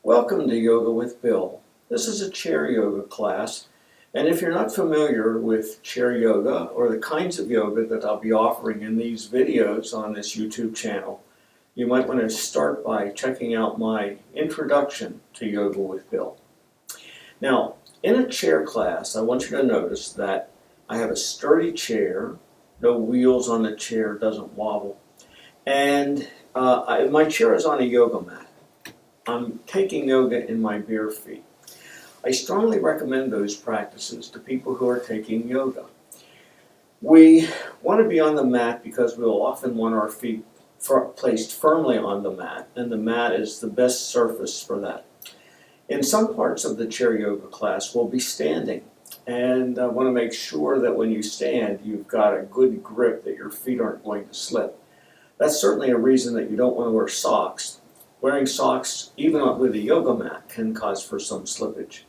Welcome to Yoga with Bill. This is a chair yoga class, and if you're not familiar with chair yoga or the kinds of yoga that I'll be offering in these videos on this YouTube channel, you might want to start by checking out my introduction to Yoga with Bill. Now, in a chair class, I want you to notice that I have a sturdy chair, no wheels on the chair, doesn't wobble, and my chair is on a yoga mat. I'm taking yoga in my bare feet. I strongly recommend those practices to people who are taking yoga. We want to be on the mat because we'll often want our feet placed firmly on the mat, and the mat is the best surface for that. In some parts of the chair yoga class, we'll be standing, and I want to make sure that when you stand, you've got a good grip, that your feet aren't going to slip. That's certainly a reason that you don't want to wear socks. Wearing socks, even with a yoga mat, can cause for some slippage.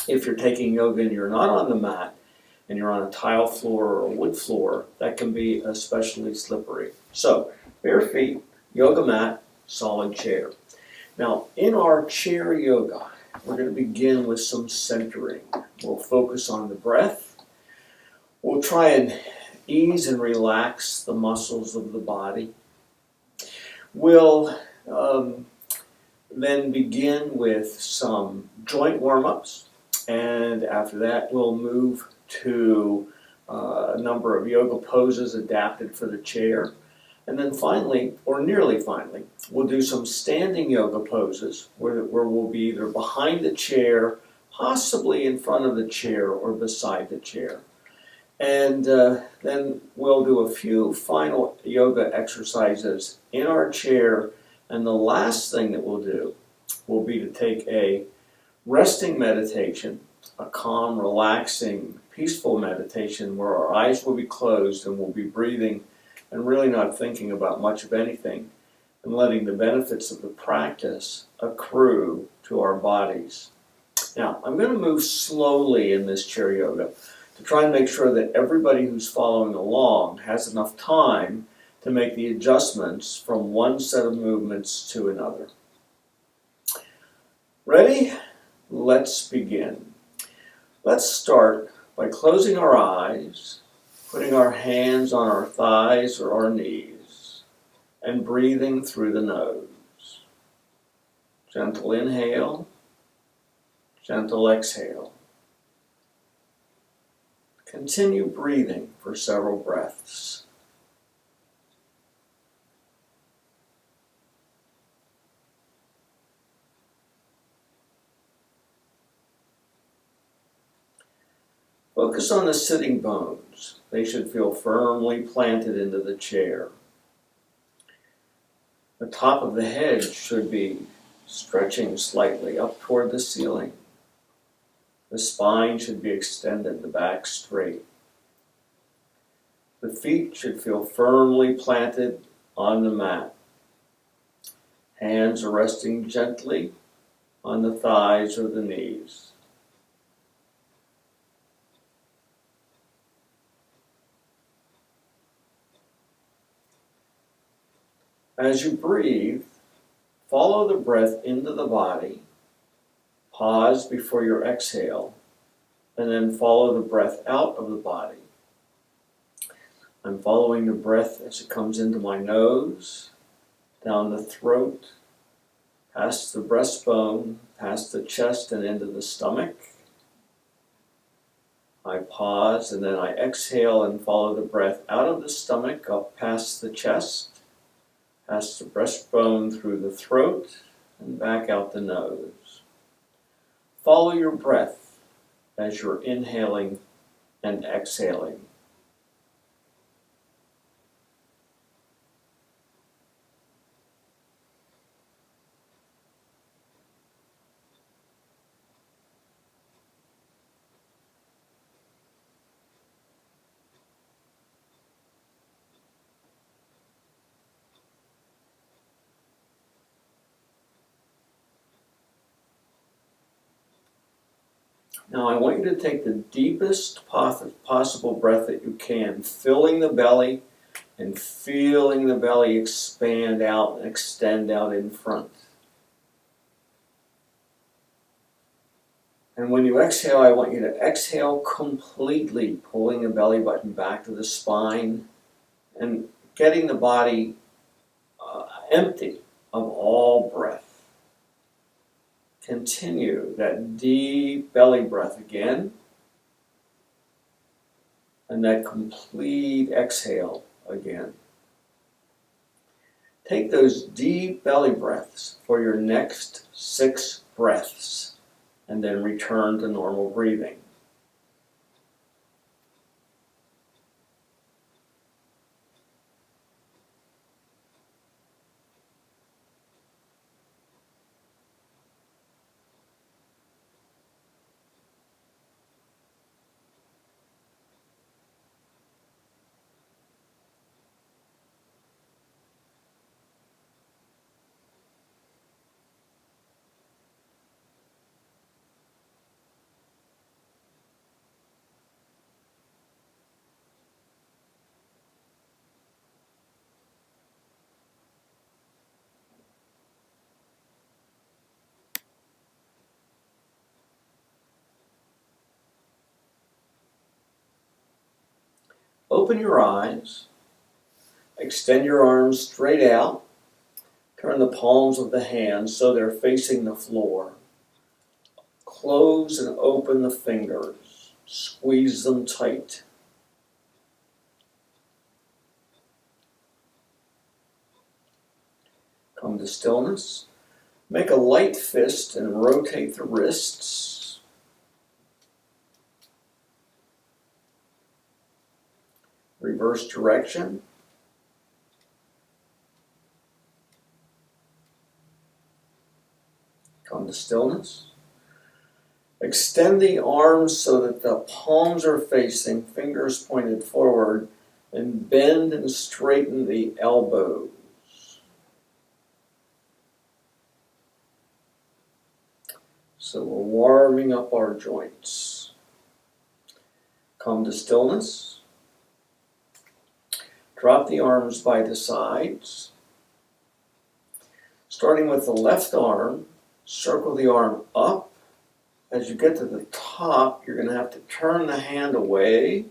If you're taking yoga and you're not on the mat, and you're on a tile floor or a wood floor, that can be especially slippery. So, bare feet, yoga mat, solid chair. Now, in our chair yoga, we're going to begin with some centering. We'll focus on the breath. We'll try and ease and relax the muscles of the body. We'll then begin with some joint warm-ups, and after that we'll move to a number of yoga poses adapted for the chair, and then finally, or nearly finally, we'll do some standing yoga poses where we'll be either behind the chair, possibly in front of the chair, or beside the chair. And then we'll do a few final yoga exercises in our chair. And the last thing that we'll do will be to take a resting meditation, a calm, relaxing, peaceful meditation where our eyes will be closed and we'll be breathing and really not thinking about much of anything and letting the benefits of the practice accrue to our bodies. Now, I'm going to move slowly in this chair yoga to try and make sure that everybody who's following along has enough time to make the adjustments from one set of movements to another. Ready? Let's begin. Let's start by closing our eyes, putting our hands on our thighs or our knees, and breathing through the nose. Gentle inhale, gentle exhale. Continue breathing for several breaths. Focus on the sitting bones. They should feel firmly planted into the chair. The top of the head should be stretching slightly up toward the ceiling. The spine should be extended, the back straight. The feet should feel firmly planted on the mat. Hands are resting gently on the thighs or the knees. As you breathe, follow the breath into the body, pause before your exhale, and then follow the breath out of the body. I'm following the breath as it comes into my nose, down the throat, past the breastbone, past the chest and into the stomach. I pause and then I exhale and follow the breath out of the stomach, up past the chest, past the breastbone, through the throat, and back out the nose. Follow your breath as you're inhaling and exhaling. Now I want you to take the deepest possible breath that you can, filling the belly and feeling the belly expand out and extend out in front. And when you exhale, I want you to exhale completely, pulling the belly button back to the spine and getting the body empty of all breath. Continue that deep belly breath again, and that complete exhale again. Take those deep belly breaths for your next 6 breaths, and then return to normal breathing. Open your eyes, extend your arms straight out, turn the palms of the hands so they're facing the floor. Close and open the fingers, squeeze them tight. Come to stillness. Make a light fist and rotate the wrists. Reverse direction. Come to stillness. Extend the arms so that the palms are facing, fingers pointed forward, and bend and straighten the elbows. So we're warming up our joints. Come to stillness. Drop the arms by the sides. Starting with the left arm, circle the arm up. As you get to the top, you're going to have to turn the hand away,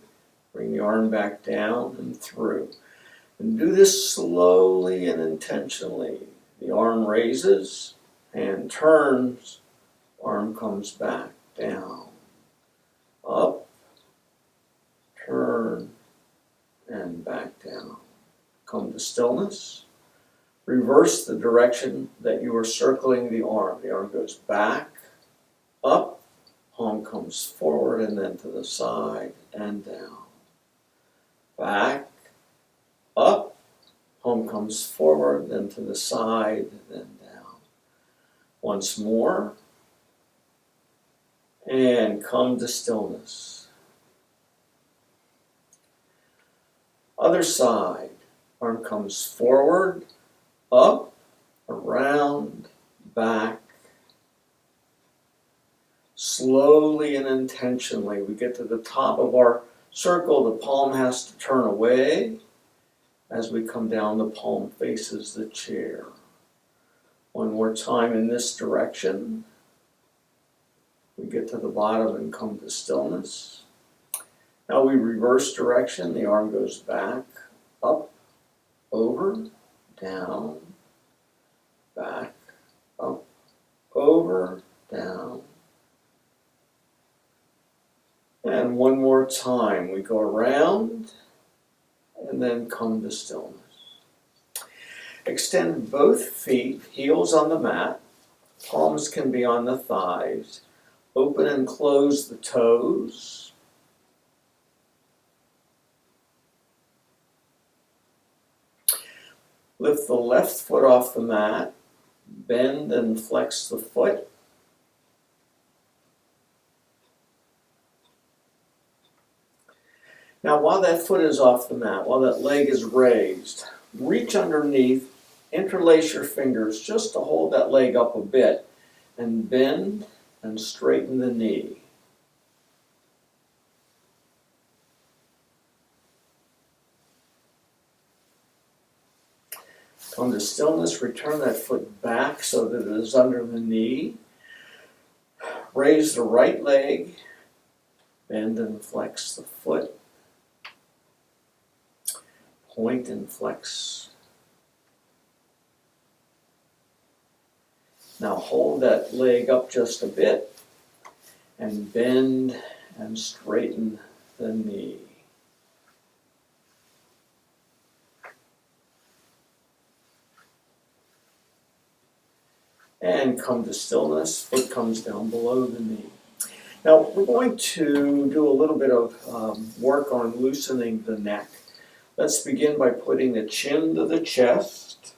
bring the arm back down and through. And do this slowly and intentionally. The arm raises, hand turns, arm comes back, down, up, turn, and back down. Come to stillness. Reverse the direction that you are circling the arm. The arm goes back, up, palm comes forward and then to the side and down. Back, up, palm comes forward, then to the side, then down. Once more. And come to stillness. Other side. Arm comes forward, up, around, back. Slowly and intentionally, we get to the top of our circle. The palm has to turn away. As we come down, the palm faces the chair. One more time in this direction. We get to the bottom and come to stillness. Now we reverse direction. The arm goes back, up, over, down, back, up, over, down. And one more time. We go around and then come to stillness. Extend both feet, heels on the mat. Palms can be on the thighs. Open and close the toes. Lift the left foot off the mat. Bend and flex the foot. Now, while that foot is off the mat, while that leg is raised, reach underneath, interlace your fingers just to hold that leg up a bit, and bend and straighten the knee. Come to stillness, return that foot back so that it is under the knee. raise the right leg, bend and flex the foot, point and flex. Now hold that leg up just a bit and bend and straighten the knee. And come to stillness, foot comes down below the knee. Now we're going to do a little bit of work on loosening the neck. Let's begin by putting the chin to the chest,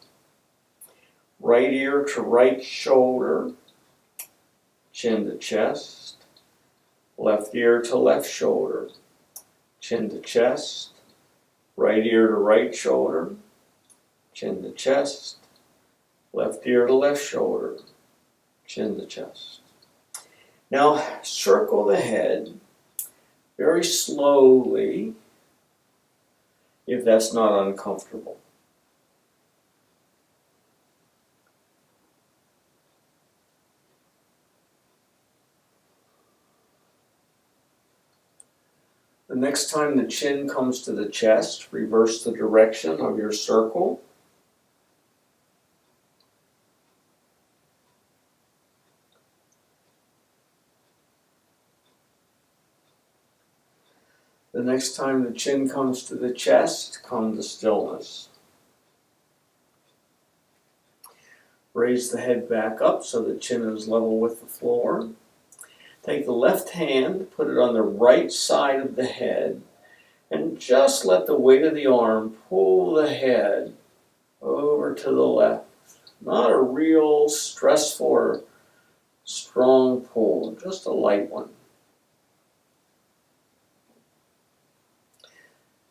right ear to right shoulder, chin to chest, left ear to left shoulder, chin to chest, right ear to right shoulder, chin to chest, left ear to left shoulder, chin to chest. Now circle the head very slowly if that's not uncomfortable. The next time the chin comes to the chest, reverse the direction of your circle. The next time the chin comes to the chest, come to stillness. Raise the head back up so the chin is level with the floor. Take the left hand, put it on the right side of the head, and just let the weight of the arm pull the head over to the left. Not a real stressful or strong pull, just a light one.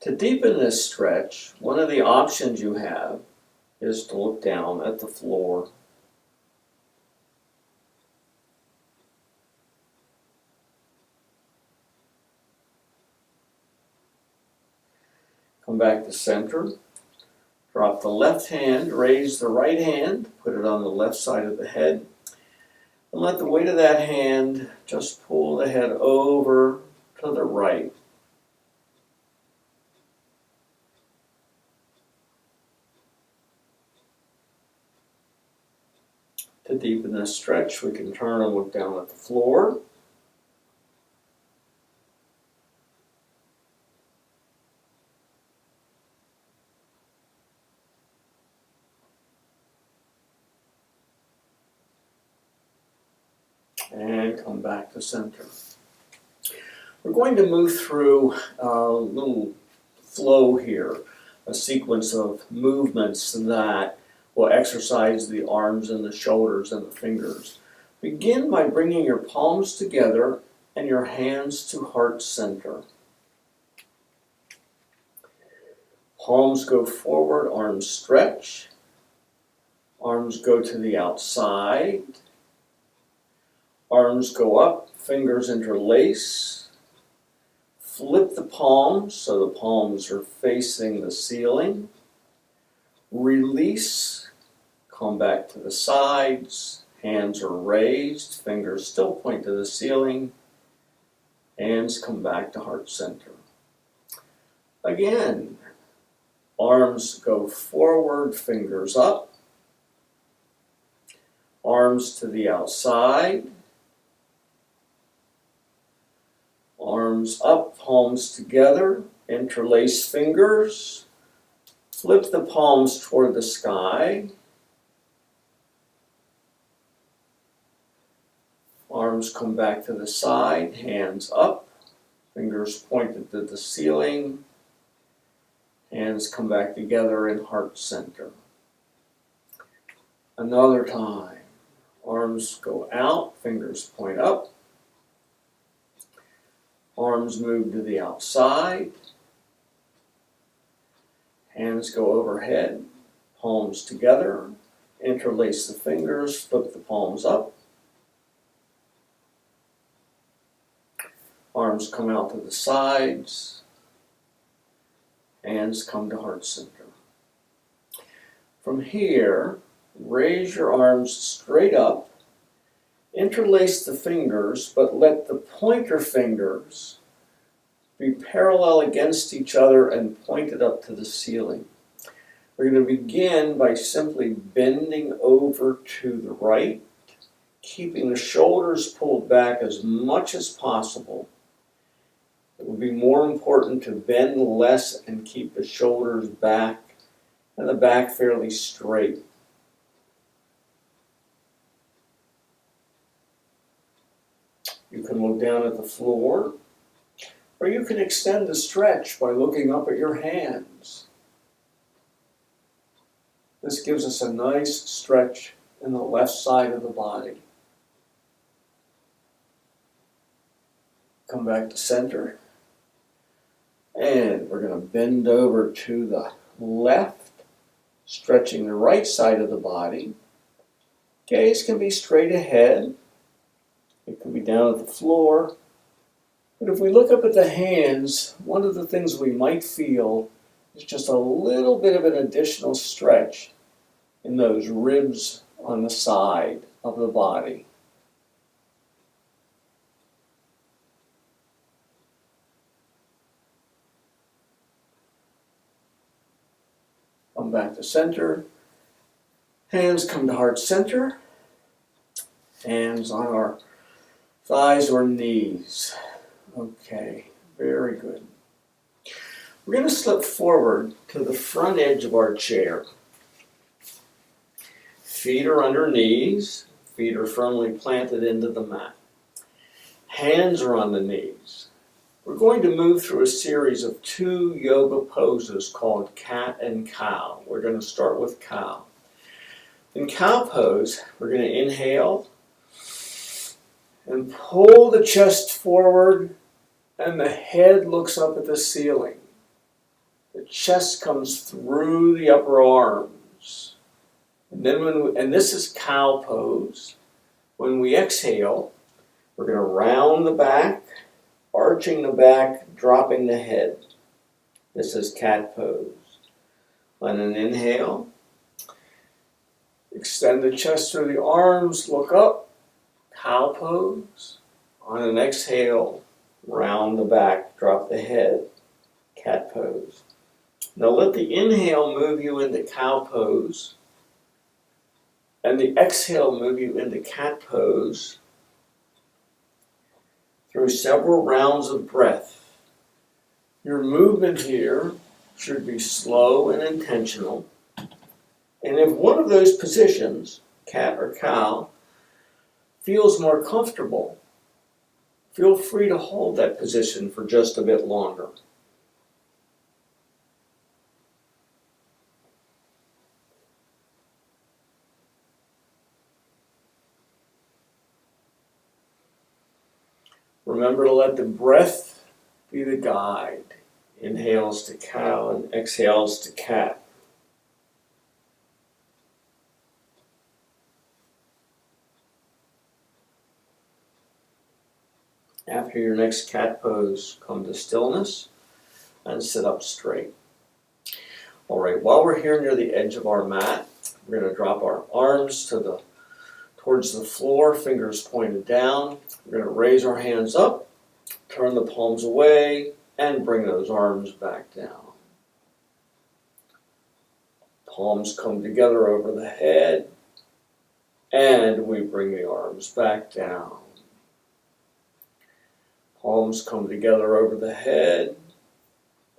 To deepen this stretch, one of the options you have is to look down at the floor. Come back to center. Drop the left hand, raise the right hand, put it on the left side of the head, and let the weight of that hand just pull the head over to the right. To deepen this stretch, we can turn and look down at the floor. And come back to center. We're going to move through a little flow here, a sequence of movements that will exercise the arms and the shoulders and the fingers. Begin by bringing your palms together and your hands to heart center. Palms go forward, arms stretch. Arms go to the outside. Arms go up, fingers interlace. Flip the palms so the palms are facing the ceiling. Release, come back to the sides. Hands are raised, fingers still point to the ceiling. Hands come back to heart center. Again, arms go forward, fingers up. Arms to the outside. Arms up, palms together, interlace fingers, flip the palms toward the sky. Arms come back to the side, hands up, fingers pointed to the ceiling, hands come back together in heart center. Another time, arms go out, fingers point up. Arms move to the outside. Hands go overhead, palms together, interlace the fingers, flip the palms up. Arms come out to the sides. Hands come to heart center. From here, raise your arms straight up Interlace the fingers, but let the pointer fingers be parallel against each other and pointed up to the ceiling. We're going to begin by simply bending over to the right, keeping the shoulders pulled back as much as possible. It will be more important to bend less and keep the shoulders back and the back fairly straight. You can look down at the floor, or you can extend the stretch by looking up at your hands. This gives us a nice stretch in the left side of the body. Come back to center. And we're going to bend over to the left, stretching the right side of the body. Gaze can be straight ahead. It can be down at the floor. But if we look up at the hands, one of the things we might feel is just a little bit of an additional stretch in those ribs on the side of the body. Come back to center. Hands come to heart center. Hands on our thighs or knees. Okay, very good. We're going to slip forward to the front edge of our chair. Feet are under knees. Feet are firmly planted into the mat. Hands are on the knees. We're going to move through a series of 2 yoga poses called cat and cow. We're going to start with cow. In cow pose, we're going to inhale and pull the chest forward, and the head looks up at the ceiling. The chest comes through the upper arms. And then this is cow pose. When we exhale, we're going to round the back, arching the back, dropping the head. This is cat pose. On an inhale, extend the chest through the arms, look up, cow pose. On an exhale, round the back, drop the head, cat pose. Now let the inhale move you into cow pose, and the exhale move you into cat pose through several rounds of breath. Your movement here should be slow and intentional. And if one of those positions, cat or cow, feels more comfortable, feel free to hold that position for just a bit longer. Remember to let the breath be the guide. Inhales to cow and exhales to cat. After your next cat pose, come to stillness and sit up straight. All right, while we're here near the edge of our mat, we're going to drop our arms towards the floor, fingers pointed down. We're going to raise our hands up, turn the palms away, and bring those arms back down. Palms come together over the head, and we bring the arms back down. Palms come together over the head,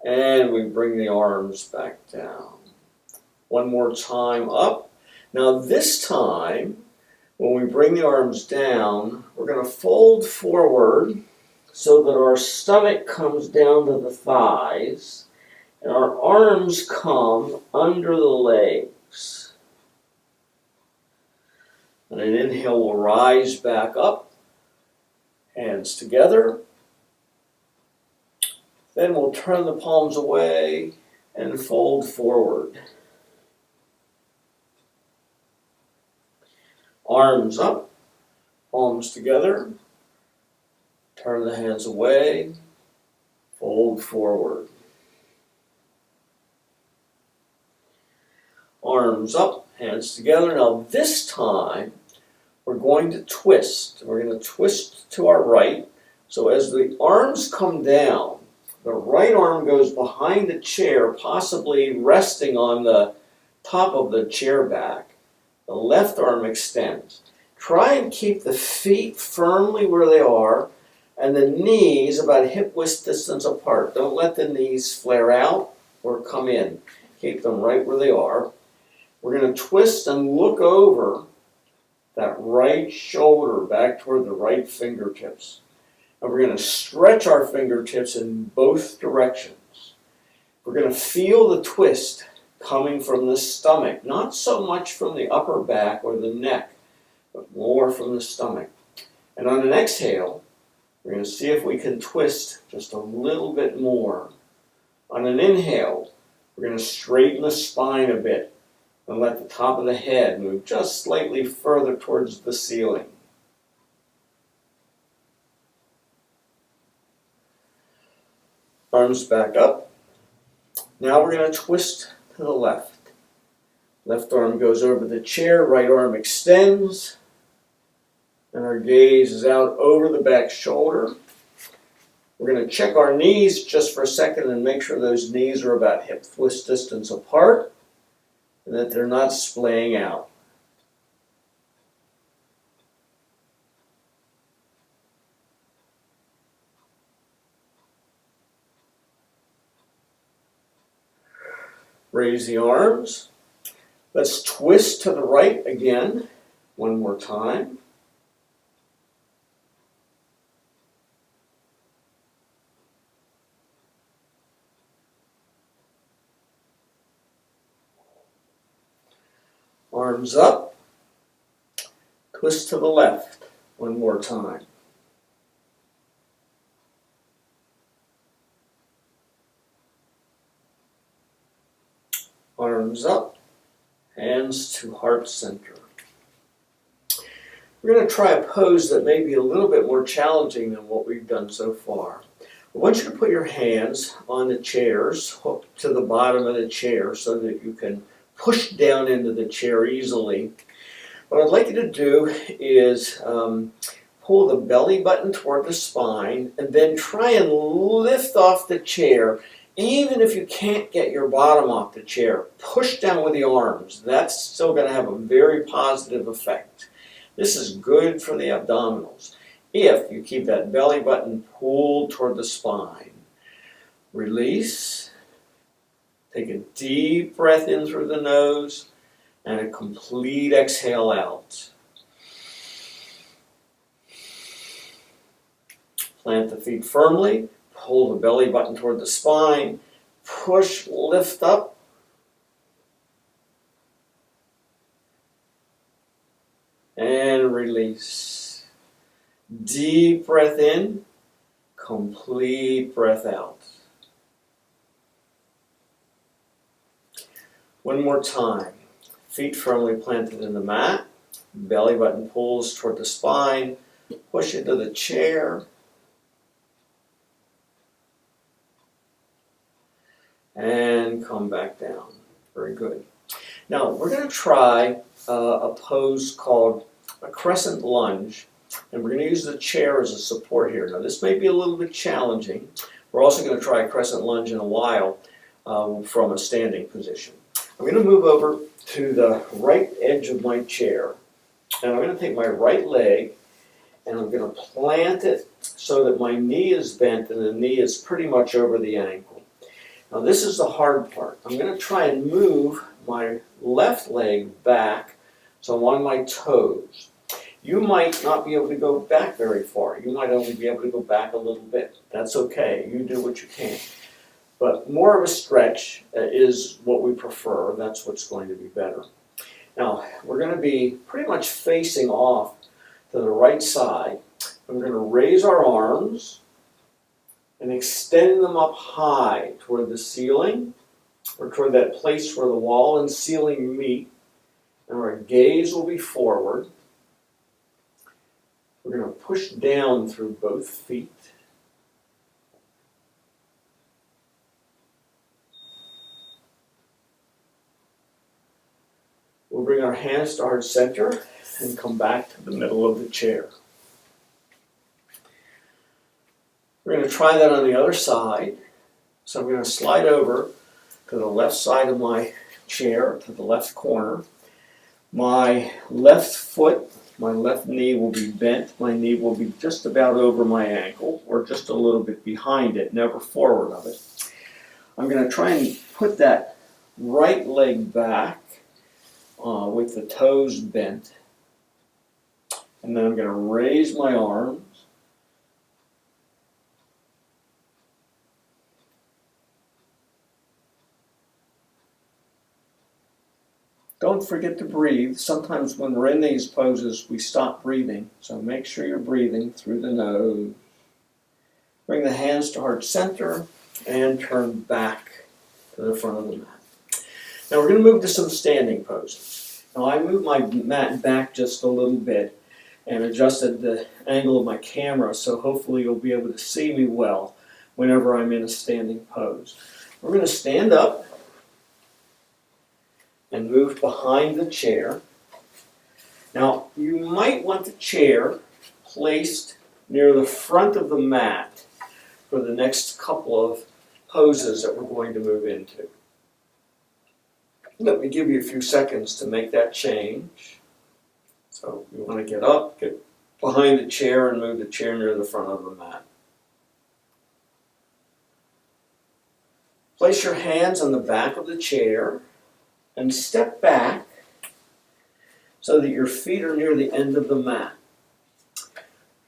and we bring the arms back down. One more time up. Now this time, when we bring the arms down, we're going to fold forward so that our stomach comes down to the thighs and our arms come under the legs. On an inhale, we'll rise back up, hands together. Then we'll turn the palms away and fold forward. Arms up, palms together, turn the hands away, fold forward. Arms up, hands together. Now this time, we're going to twist. We're going to twist to our right. So as the arms come down, the right arm goes behind the chair, possibly resting on the top of the chair back. The left arm extends. Try and keep the feet firmly where they are and the knees about hip-width distance apart. Don't let the knees flare out or come in. Keep them right where they are. We're going to twist and look over that right shoulder back toward the right fingertips. And we're going to stretch our fingertips in both directions. We're going to feel the twist coming from the stomach, not so much from the upper back or the neck, but more from the stomach. And on an exhale, we're going to see if we can twist just a little bit more. On an inhale, we're going to straighten the spine a bit and let the top of the head move just slightly further towards the ceiling. Arms back up. Now we're going to twist to the left. Left arm goes over the chair, right arm extends, and our gaze is out over the back shoulder. We're going to check our knees just for a second and make sure those knees are about hip-width distance apart and that they're not splaying out. Raise the arms. Let's twist to the right again, one more time. Arms up. Twist to the left, one more time. Arms up, hands to heart center. We're going to try a pose that may be a little bit more challenging than what we've done so far. I want you to put your hands on the chairs, hooked to the bottom of the chair so that you can push down into the chair easily. What I'd like you to do is pull the belly button toward the spine and then try and lift off the chair. Even if you can't get your bottom off the chair, push down with the arms. That's still going to have a very positive effect. This is good for the abdominals if you keep that belly button pulled toward the spine. Release. Take a deep breath in through the nose and a complete exhale out. Plant the feet firmly. Pull the belly button toward the spine. Push, lift up. And release. Deep breath in. Complete breath out. One more time. Feet firmly planted in the mat. Belly button pulls toward the spine. Push into the chair. And come back down. Very good. Now we're going to try a pose called a crescent lunge, and we're going to use the chair as a support here. Now this may be a little bit challenging. We're also going to try a crescent lunge in a while from a standing position. I'm going to move over to the right edge of my chair, and I'm going to take my right leg and I'm going to plant it so that my knee is bent and the knee is pretty much over the ankle. Now this is the hard part. I'm going to try and move my left leg back so I'm on my toes. You might not be able to go back very far. You might only be able to go back a little bit. That's okay. You do what you can. But more of a stretch is what we prefer. That's what's going to be better. Now we're going to be pretty much facing off to the right side. I'm going to raise our arms and extend them up high toward the ceiling, or toward that place where the wall and ceiling meet, and our gaze will be forward. We're going to push down through both feet. We'll We'll bring our hands to heart center and come back to the middle of the chair. We're going to try that on the other side. So I'm going to slide over to the left side of my chair, to the left corner. My left foot, my left knee will be bent. My knee will be just about over my ankle, or just a little bit behind it, never forward of it. I'm going to try and put that right leg back with the toes bent. And then I'm going to raise my arms. Don't forget to breathe. Sometimes when we're in these poses, we stop breathing. So make sure you're breathing through the nose. Bring the hands to heart center and turn back to the front of the mat. Now we're going to move to some standing poses. Now I moved my mat back just a little bit and adjusted the angle of my camera, so hopefully you'll be able to see me well whenever I'm in a standing pose. We're going to stand up and move behind the chair. Now, you might want the chair placed near the front of the mat for the next couple of poses that we're going to move into. Let me give you a few seconds to make that change. So you want to get up, get behind the chair, and move the chair near the front of the mat. Place your hands on the back of the chair and step back so that your feet are near the end of the mat.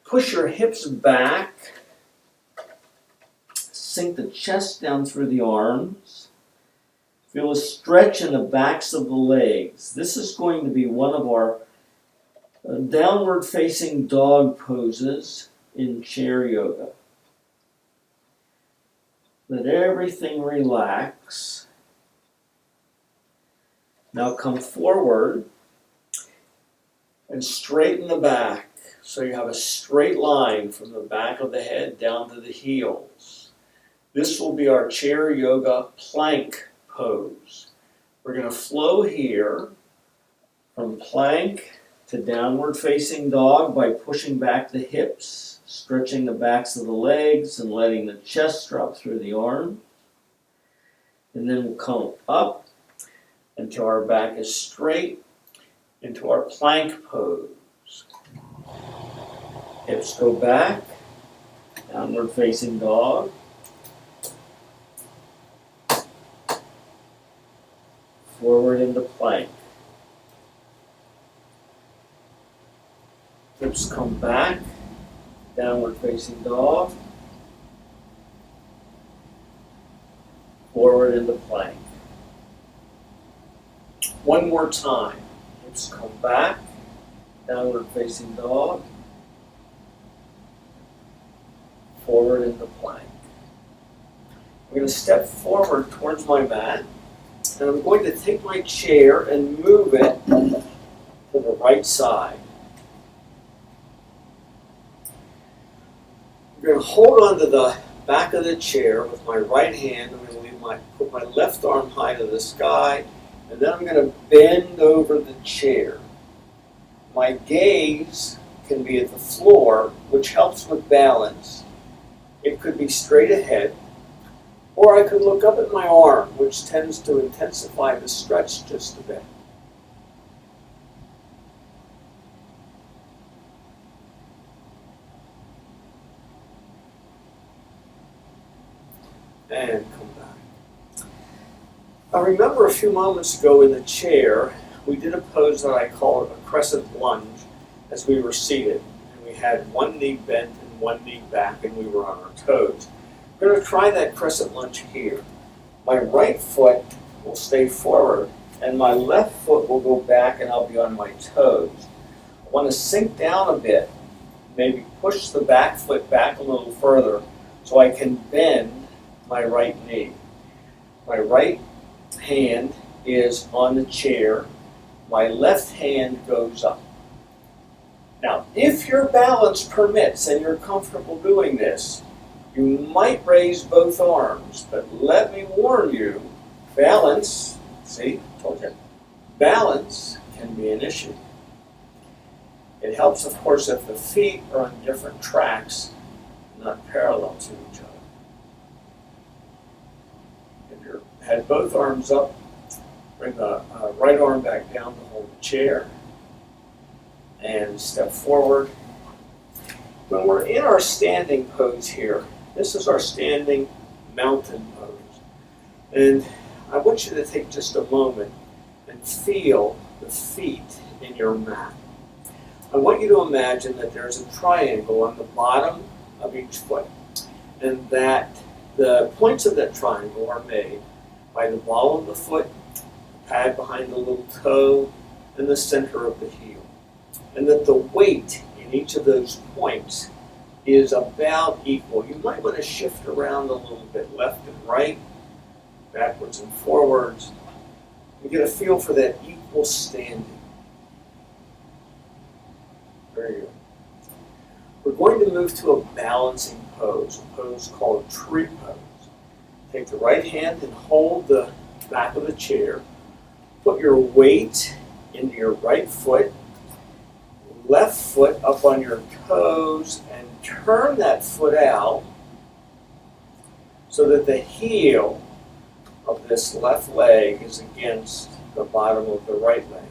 Push your hips back, sink the chest down through the arms. Feel a stretch in the backs of the legs. This is going to be one of our downward facing dog poses in chair yoga. Let everything relax. Now come forward and straighten the back so you have a straight line from the back of the head down to the heels. This will be our chair yoga plank pose. We're going to flow here from plank to downward facing dog by pushing back the hips, stretching the backs of the legs, and letting the chest drop through the arms. And then we'll come up until our back is straight into our plank pose. Hips go back, downward facing dog. Forward into plank. Hips come back, downward facing dog. Forward into plank. One more time. Hips come back, downward facing dog. Forward into plank. I'm going to step forward towards my mat, and I'm going to take my chair and move it to the right side. I'm going to hold onto the back of the chair with my right hand. I'm going to put my left arm high to the sky, and then I'm going to bend over the chair. My gaze can be at the floor, which helps with balance. It could be straight ahead, or I could look up at my arm, which tends to intensify the stretch just a bit. And come back. I remember a few moments ago in the chair, we did a pose that I called a crescent lunge as we were seated. And we had one knee bent and one knee back, and we were on our toes. We're going to try that crescent lunge here. My right foot will stay forward, and my left foot will go back, and I'll be on my toes. I want to sink down a bit, maybe push the back foot back a little further so I can bend my right knee. My right hand is on the chair. My left hand goes up. Now, if your balance permits and you're comfortable doing this, you might raise both arms, but let me warn you, balance, see, told you, balance can be an issue. It helps, of course, if the feet are on different tracks, not parallel to each other. If you had both arms up, bring the right arm back down to hold the chair, and step forward. When we're in our standing pose here, this is our standing mountain pose. And I want you to take just a moment and feel the feet in your mat. I want you to imagine that there's a triangle on the bottom of each foot, and that the points of that triangle are made by the ball of the foot, the pad behind the little toe, and the center of the heel. And that the weight in each of those points is about equal. You might want to shift around a little bit, left and right, backwards and forwards. You get a feel for that equal standing. Very good. We're going to move to a balancing pose, a pose called tree pose. Take the right hand and hold the back of the chair. Put your weight into your right foot, left foot up on your toes, and turn that foot out so that the heel of this left leg is against the bottom of the right leg.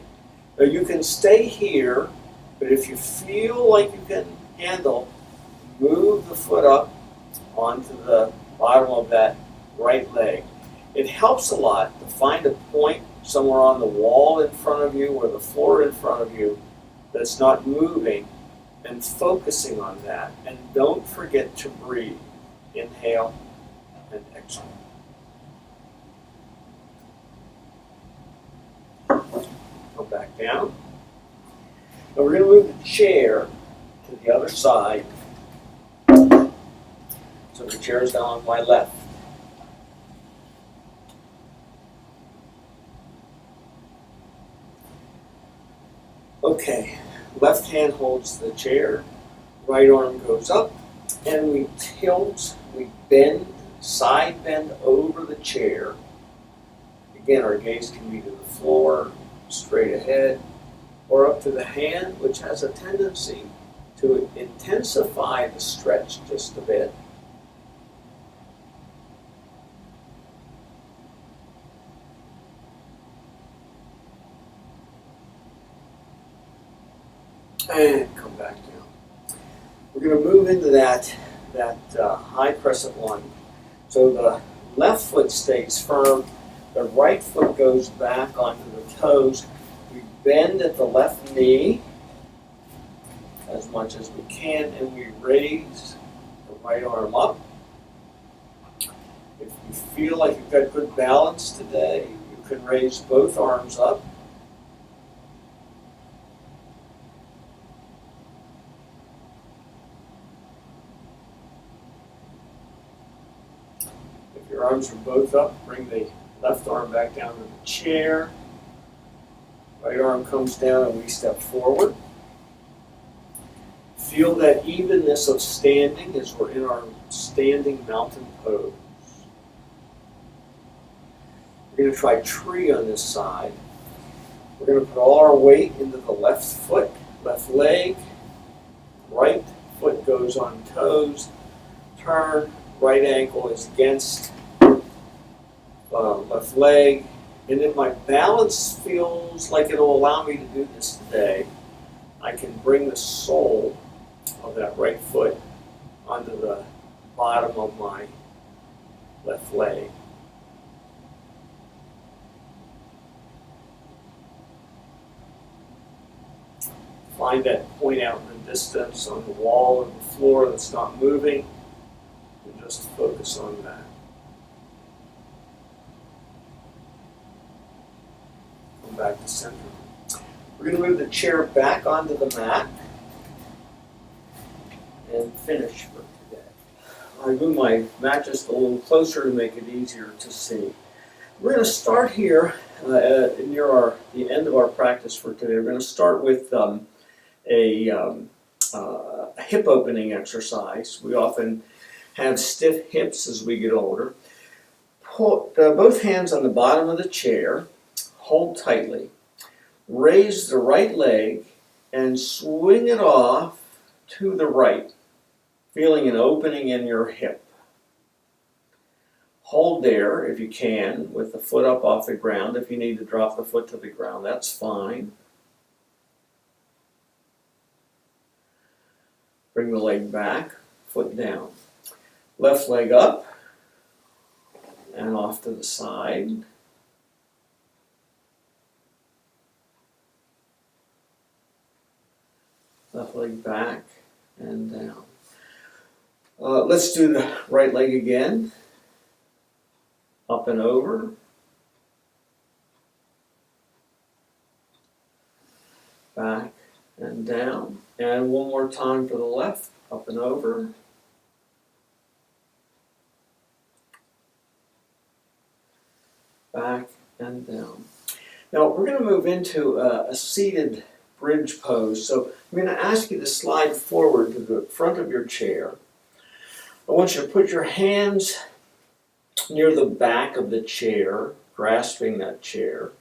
Now you can stay here, but if you feel like you can handle, move the foot up onto the bottom of that right leg. It helps a lot to find a point somewhere on the wall in front of you or the floor in front of you that's not moving, and focusing on that. And don't forget to breathe. Inhale and exhale. Go back down. Now we're going to move the chair to the other side. So the chair is now on my left. Okay, left hand holds the chair, right arm goes up, and we tilt, we bend, side bend over the chair. Again, our gaze can be to the floor, straight ahead, or up to the hand, which has a tendency to intensify the stretch just a bit. And come back down. We're going to move into that high crescent lunge. So the left foot stays firm, the right foot goes back onto the toes. We bend at the left knee as much as we can, and we raise the right arm up. If you feel like you've got good balance today, you can raise both arms up. Your arms are both up. Bring the left arm back down to the chair. Right arm comes down and we step forward. Feel that evenness of standing as we're in our standing mountain pose. We're going to try tree on this side. We're going to put all our weight into the left foot, left leg. Right foot goes on toes. Turn. Right ankle is against left leg, and if my balance feels like it'll allow me to do this today, I can bring the sole of that right foot onto the bottom of my left leg. Find that point out in the distance on the wall or the floor that's not moving, and just focus on that. Back to center. We're going to move the chair back onto the mat and finish for today. I move my mat just a little closer to make it easier to see. We're going to start here near the end of our practice for today. We're going to start with a hip opening exercise. We often have stiff hips as we get older. Put both hands on the bottom of the chair. Hold tightly. Raise the right leg and swing it off to the right, feeling an opening in your hip. Hold there if you can, with the foot up off the ground. If you need to drop the foot to the ground, that's fine. Bring the leg back, foot down. Left leg up and off to the side. Left leg back and down. Let's do the right leg again. Up and over. Back and down. And one more time for the left. Up and over. Back and down. Now we're going to move into a seated bridge pose. So I'm going to ask you to slide forward to the front of your chair. I want you to put your hands near the back of the chair, grasping that chair.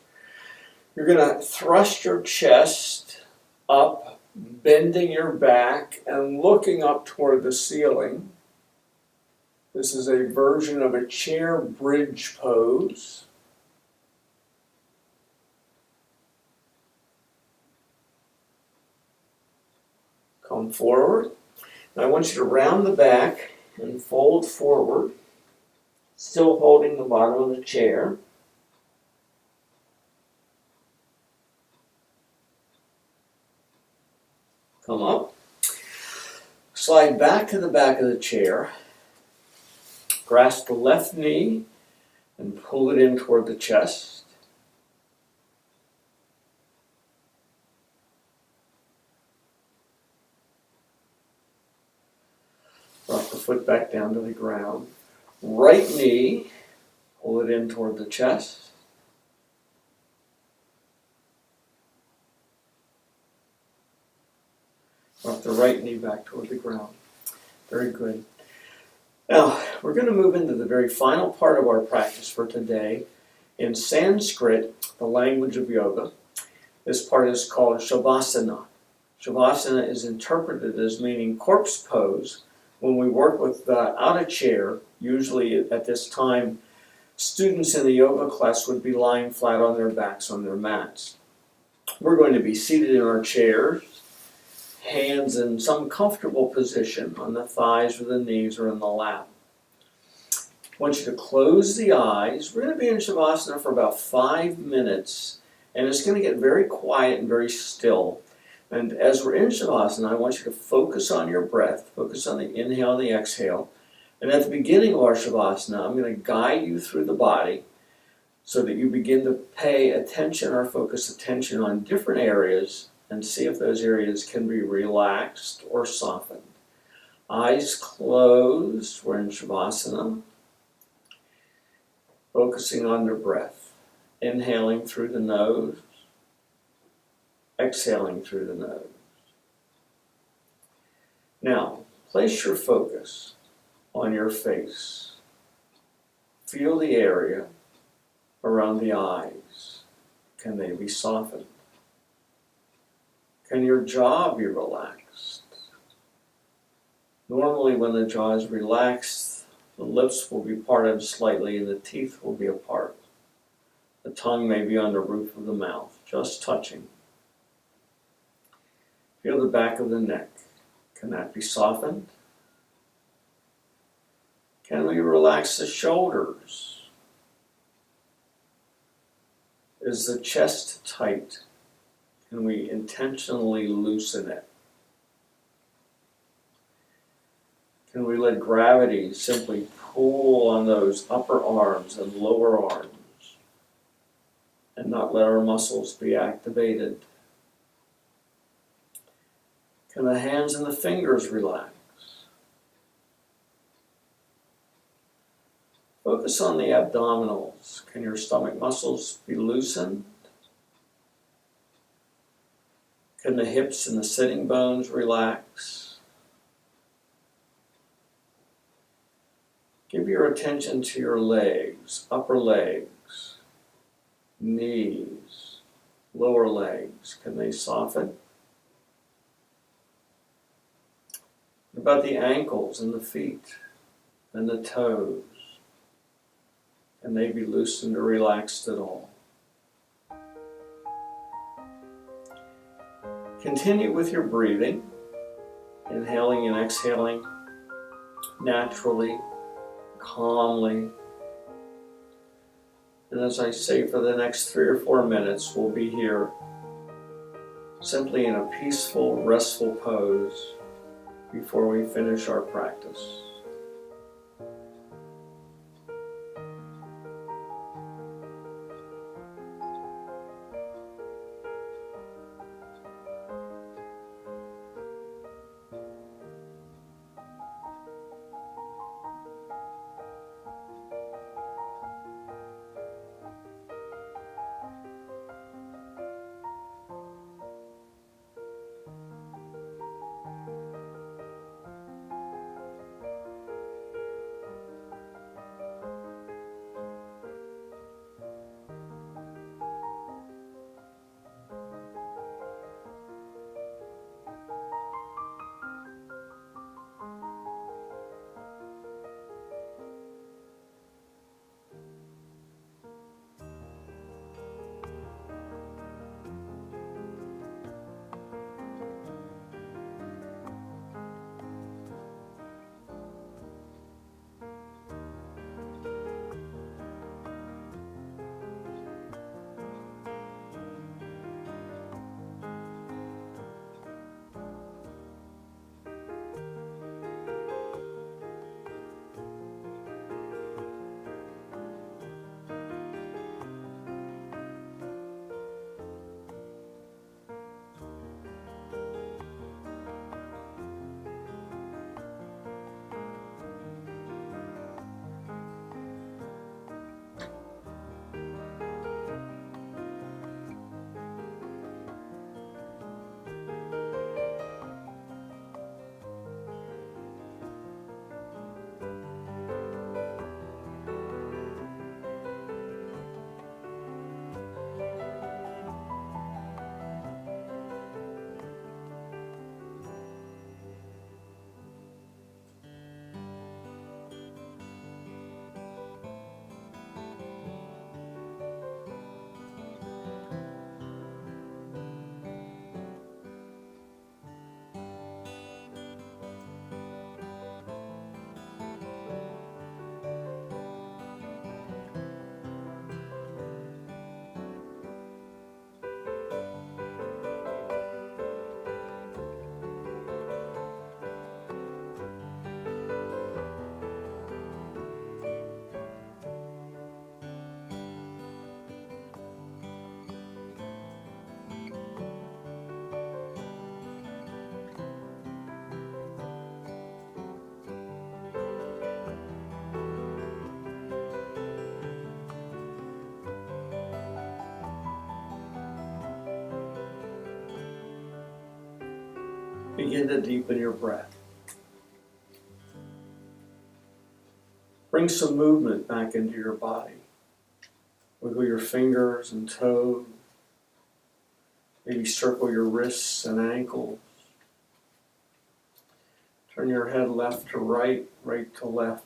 You're going to thrust your chest up, bending your back and looking up toward the ceiling. This is a version of a chair bridge pose. Come forward. Now I want you to round the back and fold forward, still holding the bottom of the chair. Come up. Slide back to the back of the chair. Grasp the left knee and pull it in toward the chest. Drop the foot back down to the ground. Right knee, pull it in toward the chest. Drop the right knee back toward the ground. Very good. Now, we're going to move into the very final part of our practice for today. In Sanskrit, the language of yoga, this part is called Shavasana. Shavasana is interpreted as meaning corpse pose. When we work without a chair, usually at this time, students in the yoga class would be lying flat on their backs on their mats. We're going to be seated in our chairs, hands in some comfortable position on the thighs or the knees or in the lap. I want you to close the eyes. We're going to be in Shavasana for about 5 minutes, and it's going to get very quiet and very still. And as we're in Shavasana, I want you to focus on your breath, focus on the inhale and the exhale. And at the beginning of our Shavasana, I'm going to guide you through the body so that you begin to pay attention or focus attention on different areas and see if those areas can be relaxed or softened. Eyes closed, we're in Shavasana. Focusing on your breath. Inhaling through the nose. Exhaling through the nose. Now, place your focus on your face. Feel the area around the eyes. Can they be softened? Can your jaw be relaxed? Normally when the jaw is relaxed, the lips will be parted slightly and the teeth will be apart. The tongue may be on the roof of the mouth, just touching. Feel the back of the neck. Can that be softened? Can we relax the shoulders? Is the chest tight? Can we intentionally loosen it? Can we let gravity simply pull on those upper arms and lower arms and not let our muscles be activated? Can the hands and the fingers relax? Focus on the abdominals. Can your stomach muscles be loosened? Can the hips and the sitting bones relax? Give your attention to your legs, upper legs, knees, lower legs, can they soften? What about the ankles and the feet and the toes? Can they be loosened or relaxed at all? Continue with your breathing, inhaling and exhaling naturally, calmly. And as I say, for the next 3 or 4 minutes, we'll be here simply in a peaceful, restful pose before we finish our practice. Begin to deepen your breath. Bring some movement back into your body. Wiggle your fingers and toes. Maybe circle your wrists and ankles. Turn your head left to right, right to left.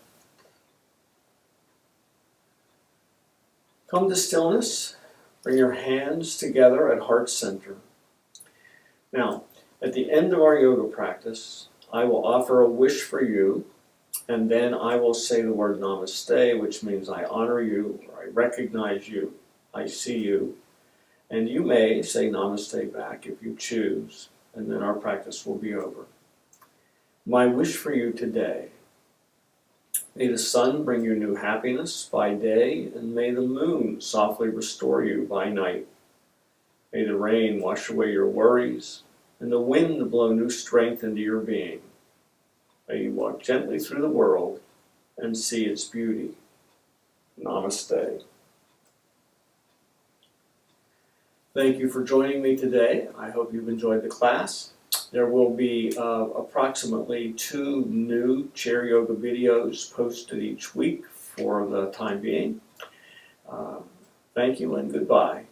Come to stillness. Bring your hands together at heart center. Now, at the end of our yoga practice, I will offer a wish for you, and then I will say the word namaste, which means I honor you, or I recognize you, I see you, and you may say namaste back if you choose, and then our practice will be over. My wish for you today: may the sun bring you new happiness by day, and may the moon softly restore you by night. May the rain wash away your worries, and the wind blow new strength into your being. May you walk gently through the world and see its beauty. Namaste. Thank you for joining me today. I hope you've enjoyed the class. There will be approximately 2 new chair yoga videos posted each week for the time being. Thank you and goodbye.